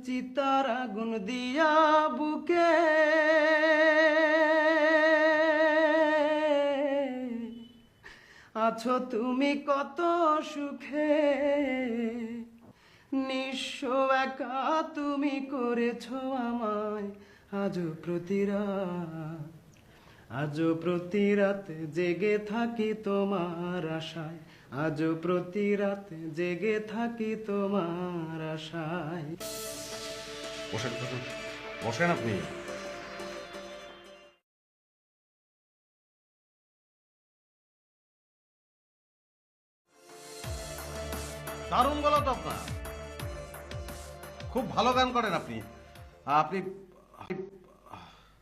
চিতার আগুন দিয়া বুকে আছো তুমি কত সুখে, নিঃস্ব একা তুমি করেছো আমায় আজও প্রতি রাত জেগে থাকি তোমার আশায়, আজও প্রতি রাত জেগে থাকি তোমার আশায়। বসেন বসেন বসেন আপনি। দারুণ গলা তো আপনার, খুব ভালো গান করেন আপনি। আপনি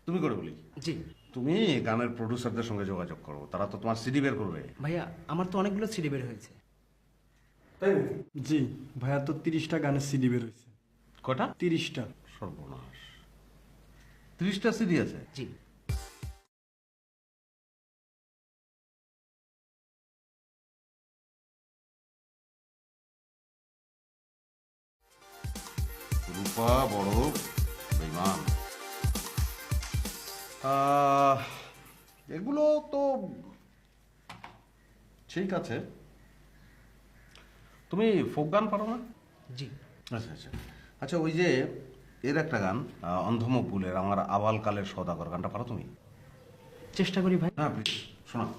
তুমি করে বলি, জি তুমি গানের প্রডিউসারদের সঙ্গে যোগাযোগ করো, তারা তো তোমার সিডি বের করবে। ভাইয়া, আমার তো অনেকগুলো সিডি বের হয়েছে। তাই নাকি? জি ভাইয়া, তো 30টা গানের সিডি বের হয়েছে। কটা? 30টা। সর্বনাশ, 30টা সিডি আছে? জি। রূপা বড় বেঈমান। এগুলো তো ঠিক আছে, তুমি ফোক গান পারো না? জি। আচ্ছা আচ্ছা আচ্ছা, ওই যে এর একটা গান অন্ধমকবুলের আমার আবাল কালের সওদাগর, গানটা পারো তুমি? চেষ্টা করি ভাই। হ্যাঁ প্লিজ শোনাও।